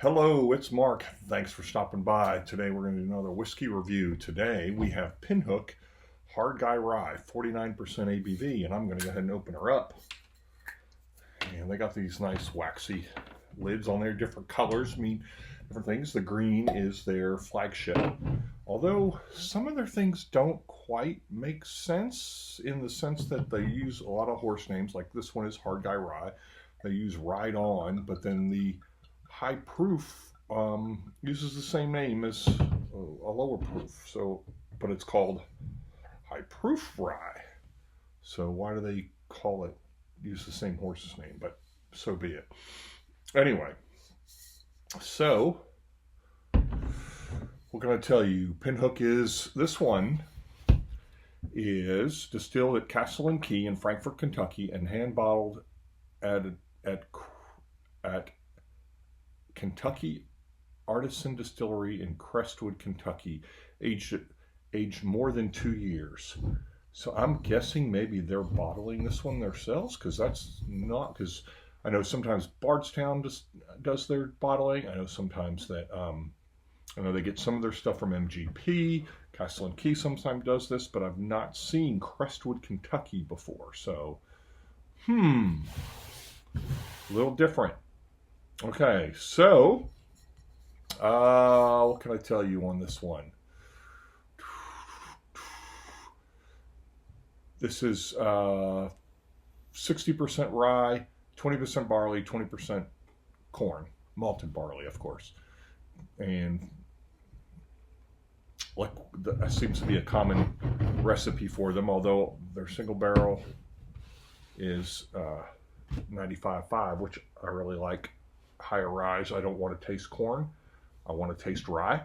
Hello, it's Mark. Thanks for stopping by. Today we're going to do another whiskey review. Today we have Pinhook Hard Guy Rye, 49% ABV, and I'm going to go ahead and open her up. And they got these nice waxy lids on there, different colors mean different things. The green is their flagship, although some of their things don't quite make sense in the sense that they use a lot of horse names, like this one is Hard Guy Rye. They use Ride On, but then the high proof uses the same name as a lower proof, so but it's called high proof rye. So why do they call it, use the same horse's name? But so be it. Anyway, so what can I tell you? Pinhook is, this one is distilled at Castle and Key in Frankfort, Kentucky, and hand bottled at Kentucky Artisan Distillery in Crestwood, Kentucky, aged more than 2 years. So I'm guessing maybe they're bottling this one themselves, because that's not, because I know sometimes Bardstown does their bottling. I know sometimes that I know they get some of their stuff from MGP. Castle and Key sometimes does this, but I've not seen Crestwood, Kentucky before. So, a little different. Okay, so what can I tell you on this one? This is 60% rye, 20% barley, 20% corn, malted barley, of course. And like that seems to be a common recipe for them, although their single barrel is 95.5, which I really like. Higher ryes, I don't want to taste corn. I want to taste rye,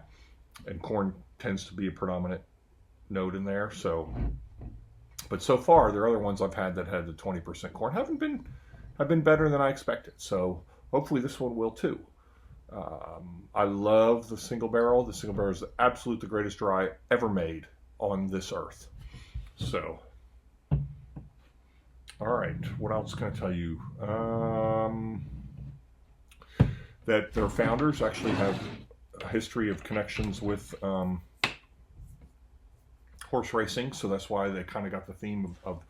and corn tends to be a predominant note in there. So, but so far, there are other ones I've had that had the 20% corn have been better than I expected. So hopefully this one will too. I love the single barrel. The single barrel is the greatest rye ever made on this earth. So, all right, what else can I tell you? That their founders actually have a history of connections with horse racing, so that's why they kind of got the theme of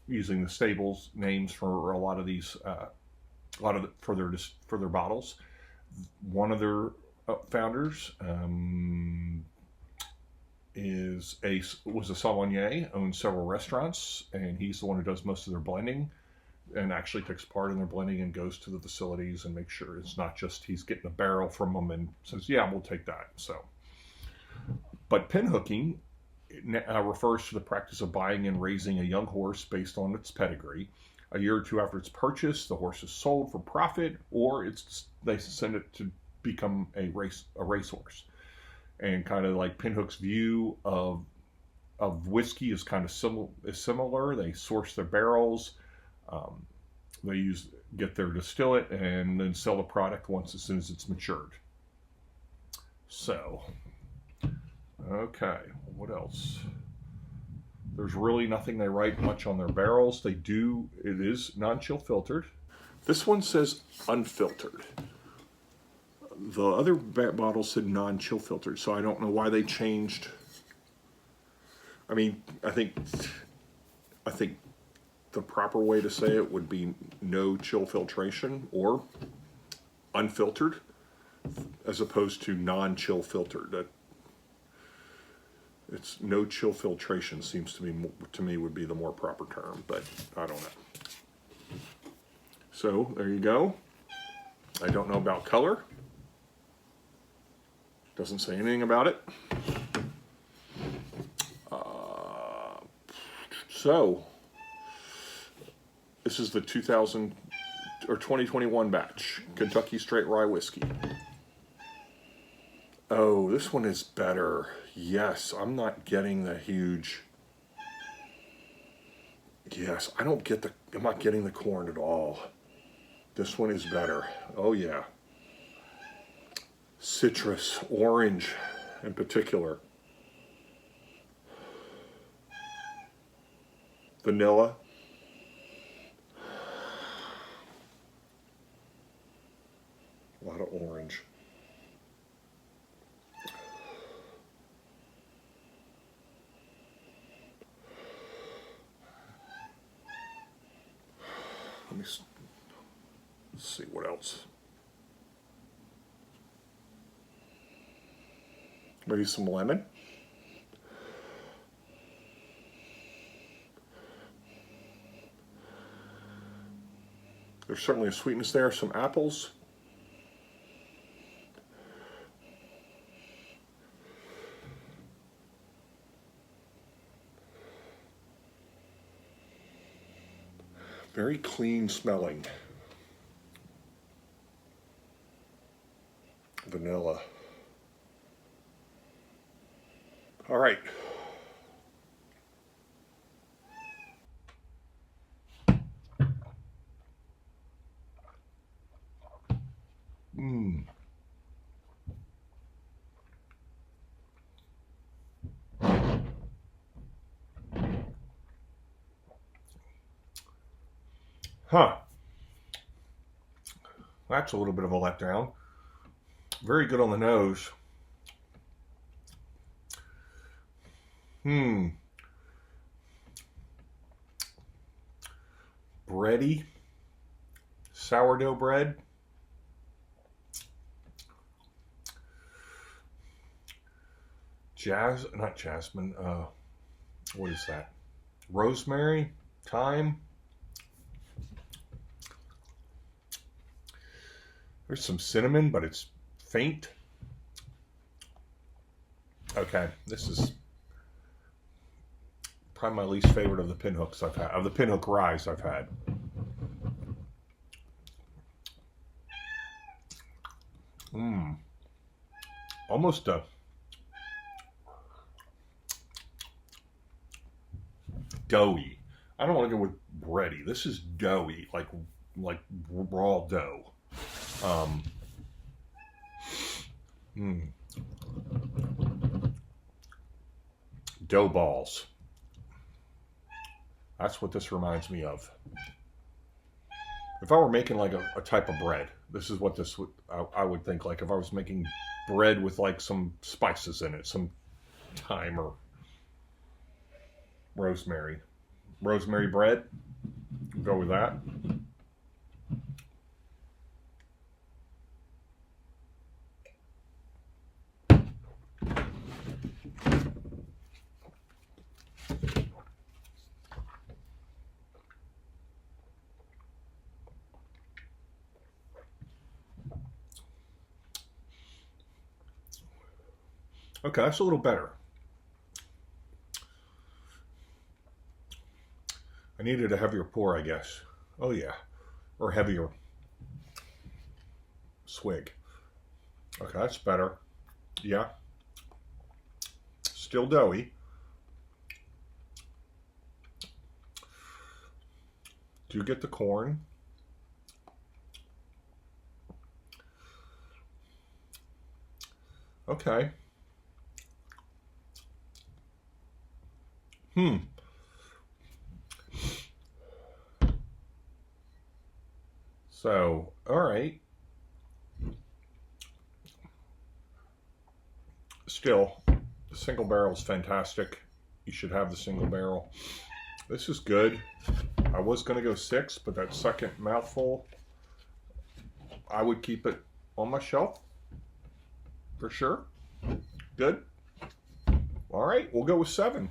using the stables names for a lot of these, for their bottles. One of their founders was a sommelier, owns several restaurants, and he's the one who does most of their blending, and actually takes part in their blending and goes to the facilities and makes sure it's not just he's getting a barrel from them and says, yeah, we'll take that. So, but pinhooking refers to the practice of buying and raising a young horse based on its pedigree. A year or two after its purchase, the horse is sold for profit, or they send it to become a racehorse. And kind of like Pinhook's view of whiskey is kind of similar. They source their barrels. They get their distillate and then sell the product as soon as it's matured. So, okay, what else? There's really nothing they write much on their barrels. It is non-chill filtered. This one says unfiltered. The other bottle said non-chill filtered, so I don't know why they changed. I mean, I think the proper way to say it would be no chill filtration or unfiltered, as opposed to non-chill filtered. It's no chill filtration seems to me would be the more proper term, but I don't know. So there you go. I don't know about color. Doesn't say anything about it. So this is the 2021 batch, Kentucky Straight Rye Whiskey. Oh, this one is better. Yes, I'm not getting the huge. Yes, I'm not getting the corn at all. This one is better. Oh yeah. Citrus, orange in particular. Vanilla. A lot of orange. let's see what else. Maybe some lemon. There's certainly a sweetness there. Some apples. Very clean smelling. Vanilla. All right. Huh. That's a little bit of a letdown. Very good on the nose. Bready. Sourdough bread. Not jasmine. What is that? Rosemary, thyme. There's some cinnamon, but it's faint. Okay, this is probably my least favorite of the Pinhooks I've had, of the Pinhook Ryes I've had. Almost a doughy. I don't want to go with bready. This is doughy, like raw dough. Dough balls. That's what this reminds me of. If I were making like a type of bread, this is what this would, I would think, like if I was making bread with like some spices in it, some thyme or rosemary. Rosemary bread. Go with that. Okay, that's a little better. I needed a heavier pour, I guess. Oh yeah, or heavier swig. Okay, that's better. Yeah. Still doughy. Do get the corn. Okay. So, all right. Still, the single barrel is fantastic. You should have the single barrel. This is good. I was going to go 6, but that second mouthful, I would keep it on my shelf for sure. Good. All right, we'll go with 7.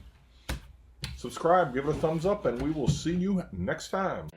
Subscribe, give it a thumbs up, and we will see you next time.